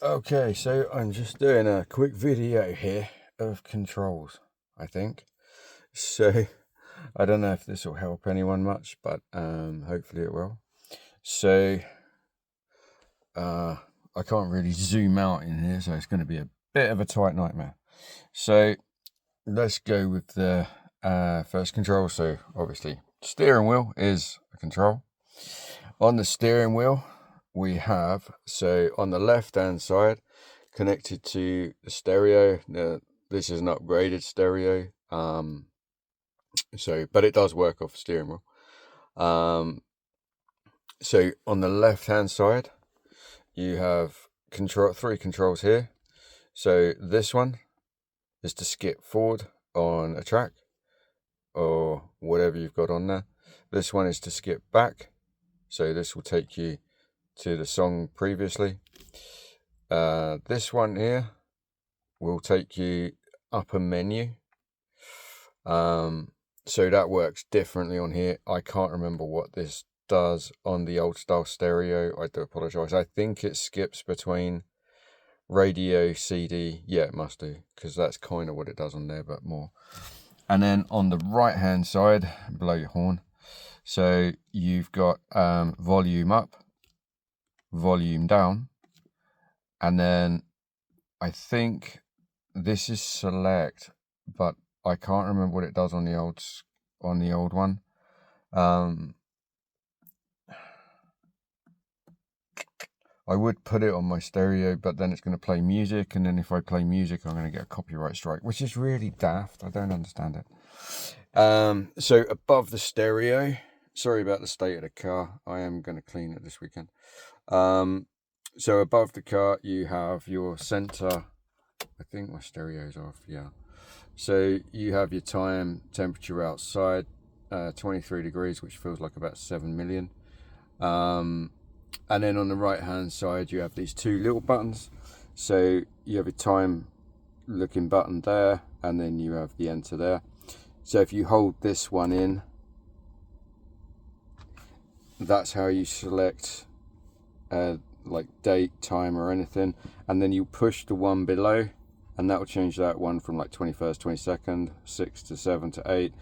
Okay, so I'm just doing a quick video here of controls, I think. So I don't know if this will help anyone much, but hopefully it will. So I can't really zoom out in here, so it's going to be a bit of a tight nightmare. So let's go with the first control. So obviously steering wheel is a control. On the steering wheel we have, so on the left hand side, connected to the stereo. Now, this is an upgraded stereo, but it does work off the steering wheel. So on the left hand side you have three controls here. So this one is to skip forward on a track or whatever you've got on there. This one is to skip back, so this will take you to the song previously. This one here will take you up a menu. So that works differently on here. I can't remember what this does on the old style stereo. I do apologize. I think it skips between radio, CD. Yeah, it must do, because that's kind of what it does on there, but more. And then on the right hand side, blow your horn. So you've got volume up, volume down, and then I think this is select, but I can't remember what it does on the old one. I would put it on my stereo, but then it's going to play music, and then if I play music, I'm going to get a copyright strike, which is really daft. I don't understand it. So above the stereo, sorry about the state of the car. I am going to clean it this weekend. So above the car, you have your center. I think my stereo's off. Yeah. So you have your time, temperature outside, 23 degrees, which feels like about 7 million. And then on the right hand side you have these two little buttons. So you have a time looking button there, and then you have the enter there. So if you hold this one in, that's how you select like date, time or anything, and then you push the one below and that will change that one from like 21st, 22nd, 6 to 7 to 8,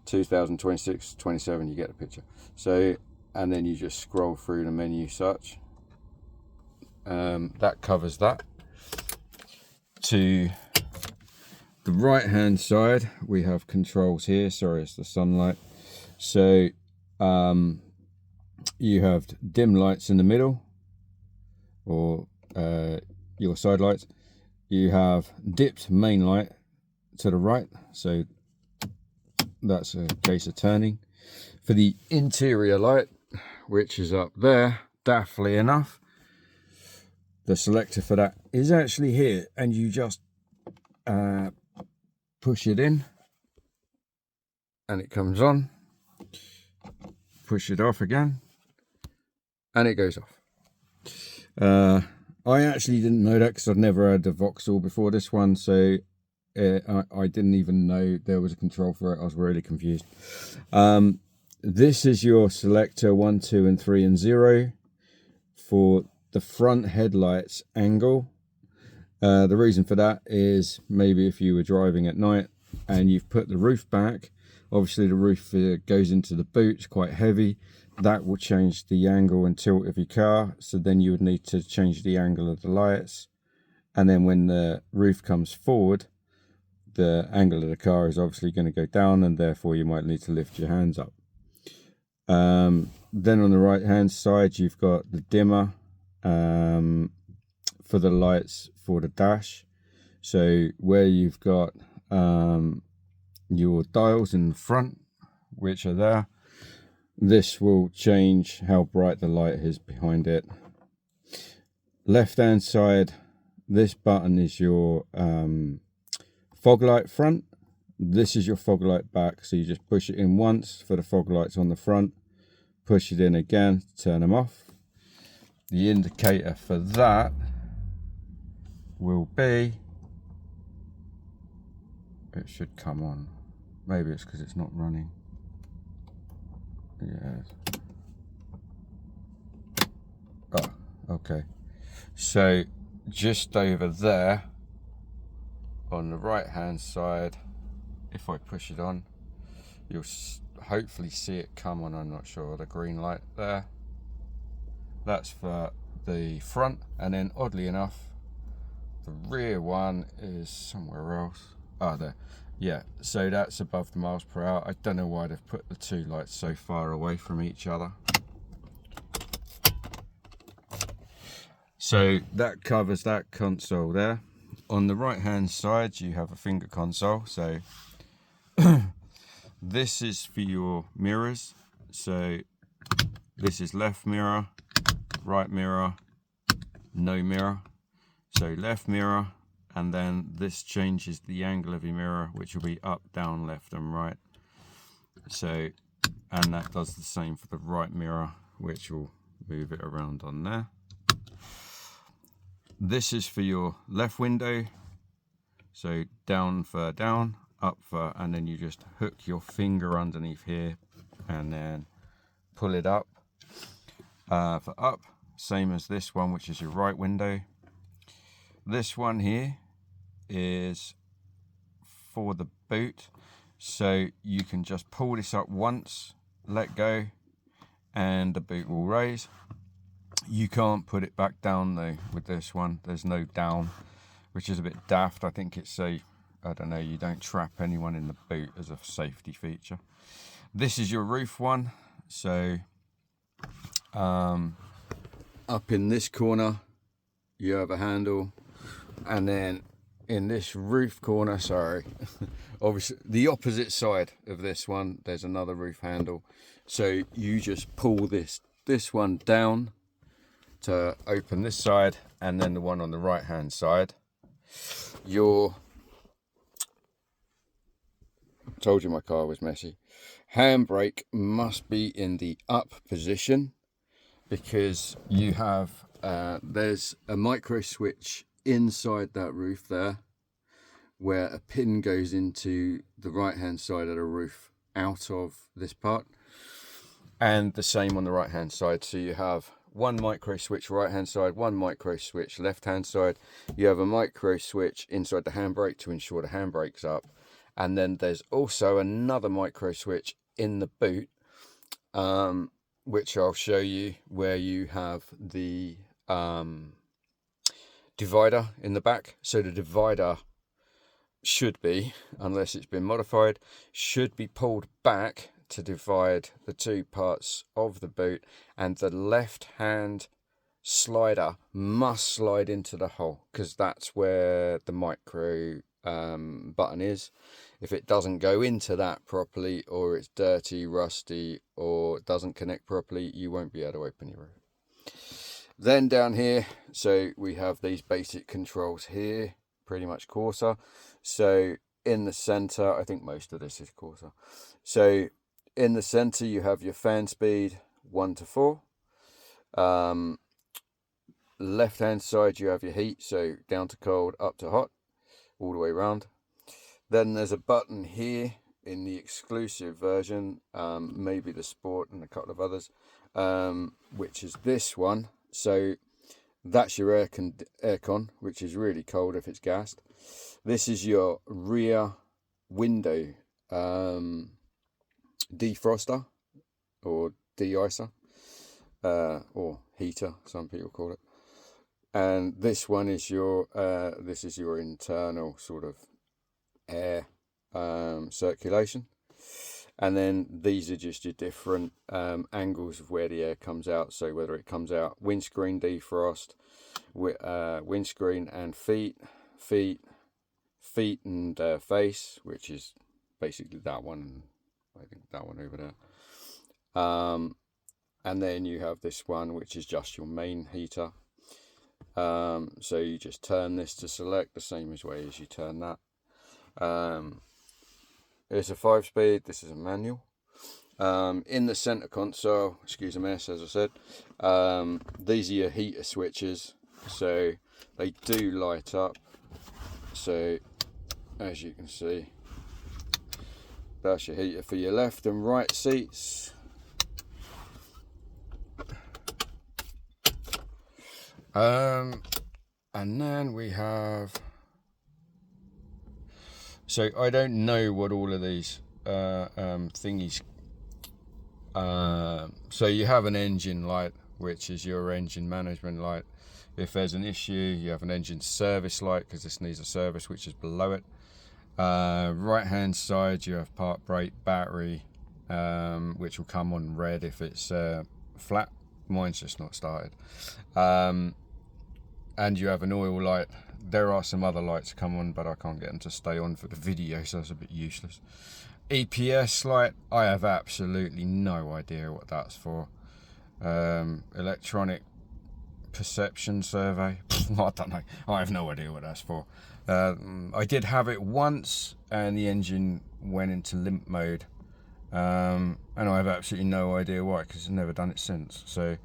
2026, 27, you get the picture. So, and then you just scroll through the menu such. That covers that. To the right hand side we have controls here. Sorry, it's the sunlight. So you have dim lights in the middle, or your side lights. You have dipped main light to the right, so that's a case of turning. For the interior light, which is up there, daftly enough, the selector for that is actually here, and you just push it in and it comes on, push it off again and it goes off. I actually didn't know that because I've never had a Vauxhall before this one, so I didn't even know there was a control for it. I was really confused. This is your selector 1, 2 and 3 and 0 for the front headlights angle. The reason for that is maybe if you were driving at night and you've put the roof back, obviously the roof goes into the boot, it's quite heavy. That will change the angle and tilt of your car, so then you would need to change the angle of the lights, and then when the roof comes forward, the angle of the car is obviously going to go down, and therefore you might need to lift your hands up. Then on the right hand side you've got the dimmer for the lights for the dash. So where you've got your dials in the front, which are there, this will change how bright the light is behind it. Left hand side, this button is your fog light front. This is your fog light back, so you just push it in once for the fog lights on the front, push it in again to turn them off. The indicator for that will be, it should come on, maybe it's because it's not running. Yes. Oh, okay. So just over there on the right hand side, if I push it on, you'll hopefully see it come on. I'm not sure, the green light there, that's for the front. And then oddly enough, the rear one is somewhere else. Oh, there. Yeah, so that's above the miles per hour. I don't know why they've put the two lights so far away from each other. So that covers that console there. On the right hand side, you have a finger console. So this is for your mirrors. So this is left mirror, right mirror, no mirror. So left mirror, and then this changes the angle of your mirror, which will be up, down, left and right. So, and that does the same for the right mirror, which will move it around on there. This is for your left window. So down for down, up for, and then you just hook your finger underneath here and then pull it up. For up, same as this one, which is your right window. This one here is for the boot, so you can just pull this up once, let go, and the boot will raise. You can't put it back down though with this one. There's no down, which is a bit daft. I think it's I don't know, you don't trap anyone in the boot as a safety feature. This is your roof one. So up in this corner you have a handle, and then in this roof corner, sorry, obviously the opposite side of this one, there's another roof handle. So you just pull this one down to open this side, and then the one on the right hand side. Your, told you my car was messy. Handbrake must be in the up position, because you have there's a micro switch inside that roof there, where a pin goes into the right hand side of the roof out of this part, and the same on the right hand side. So you have one micro switch right hand side, one micro switch left hand side. You have a micro switch inside the handbrake to ensure the handbrake's up, and then there's also another micro switch in the boot, which I'll show you, where you have the divider in the back. So the divider should be, unless it's been modified, should be pulled back to divide the two parts of the boot, and the left hand slider must slide into the hole, because that's where the micro button is. If it doesn't go into that properly, or it's dirty, rusty, or doesn't connect properly, you won't be able to open your roof. Then down here, so we have these basic controls here, pretty much Corsa. So in the center, I think most of this is Corsa. So in the center, you have your fan speed 1 to 4. Left hand side, you have your heat, so down to cold, up to hot, all the way around. Then there's a button here in the exclusive version, maybe the sport and a couple of others, which is this one. So that's your aircon, which is really cold if it's gassed. This is your rear window defroster or de-icer, or heater, some people call it. And this one is your internal sort of air circulation. And then these are just your different angles of where the air comes out. So whether it comes out windscreen defrost, windscreen and feet and face, which is basically that one, I think that one over there. And then you have this one, which is just your main heater. So you just turn this to select the same way as you turn that. It's a 5-speed, this is a manual. In the center console, excuse the mess, as I said, these are your heater switches, so they do light up. So as you can see, that's your heater for your left and right seats. And then we have, so I don't know what all of these thingies, so you have an engine light, which is your engine management light. If there's an issue, you have an engine service light, because this needs a service, which is below it. Right hand side you have park brake, battery, which will come on red if it's flat. Mine's just not started. And you have an oil light. There are some other lights come on, but I can't get them to stay on for the video, so that's a bit useless. EPS light, I have absolutely no idea what that's for. Electronic perception survey, I don't know, I have no idea what that's for. I did have it once and the engine went into limp mode, and I have absolutely no idea why, because I've never done it since. So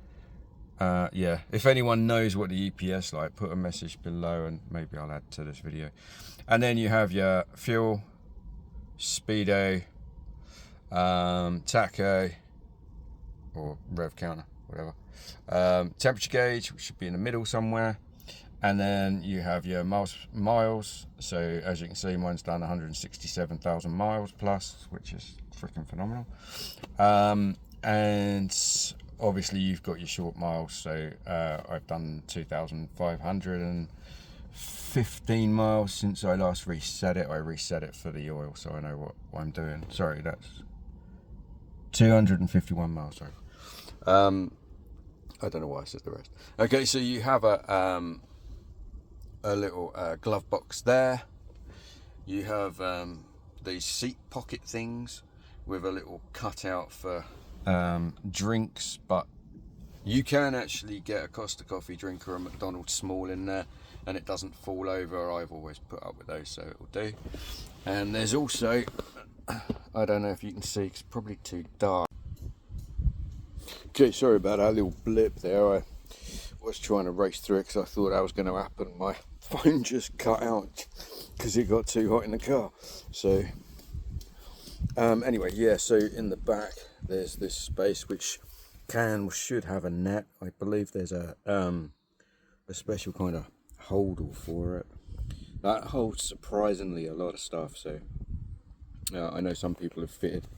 yeah, if anyone knows what the EPS like, put a message below and maybe I'll add to this video. And then you have your fuel, speedo, tacho or rev counter, whatever, temperature gauge, which should be in the middle somewhere, and then you have your miles. So as you can see, mine's done 167,000 miles plus, which is freaking phenomenal. And obviously you've got your short miles, so I've done 2,515 miles since I last reset it. I reset it for the oil, so I know what I'm doing. Sorry, that's 251 miles, sorry. I don't know why I said the rest. Okay, so you have a little glove box there. You have these seat pocket things with a little cutout for drinks, but you can actually get a Costa coffee drink or a McDonald's small in there and it doesn't fall over. I've always put up with those, so it will do. And there's also, I don't know if you can see, it's probably too dark. Okay, sorry about that little blip there. I was trying to race through it because I thought that was going to happen. My phone just cut out because it got too hot in the car. So anyway, yeah, so in the back there's this space which can or should have a net. I believe there's a special kind of holder for it that holds surprisingly a lot of stuff. So I know some people have fitted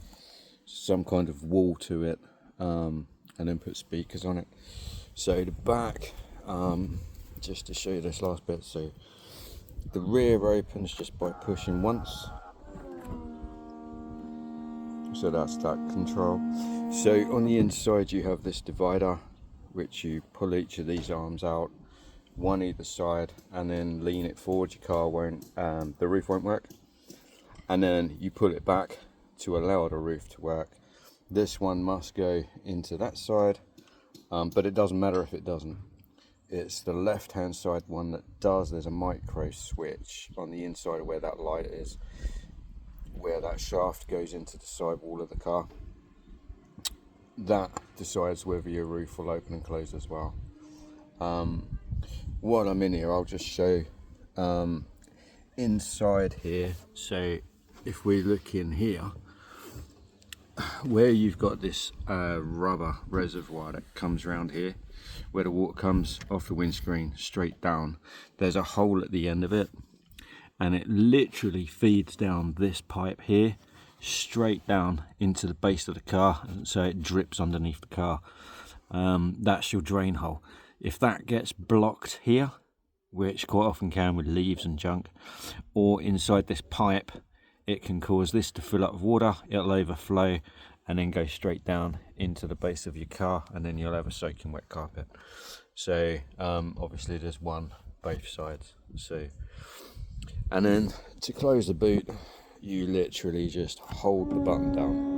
some kind of wall to it, and then put speakers on it. So the back, just to show you this last bit, so the rear opens just by pushing once, so that's that control. So on the inside you have this divider, which you pull each of these arms out, one either side, and then lean it forward. Your car won't, the roof won't work, and then you pull it back to allow the roof to work. This one must go into that side, but it doesn't matter if it doesn't. It's the left hand side one that does. There's a micro switch on the inside of where that light is, where that shaft goes into the side wall of the car. That decides whether your roof will open and close as well. While I'm in here, I'll just show inside here. So if we look in here, where you've got this rubber reservoir that comes around here, where the water comes off the windscreen straight down, there's a hole at the end of it, and it literally feeds down this pipe here straight down into the base of the car, and so it drips underneath the car. That's your drain hole. If that gets blocked here, which quite often can with leaves and junk, or inside this pipe, it can cause this to fill up with water. It'll overflow and then go straight down into the base of your car, and then you'll have a soaking wet carpet. So obviously there's one both sides. So, and then to close the boot, you literally just hold the button down.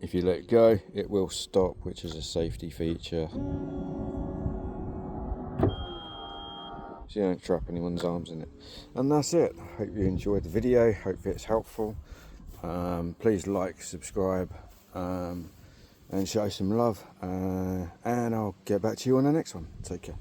If you let go, it will stop, which is a safety feature, so you don't trap anyone's arms in it. And that's it. Hope you enjoyed the video, hope it's helpful. Please like, subscribe, and show some love, and I'll get back to you on the next one. Take care.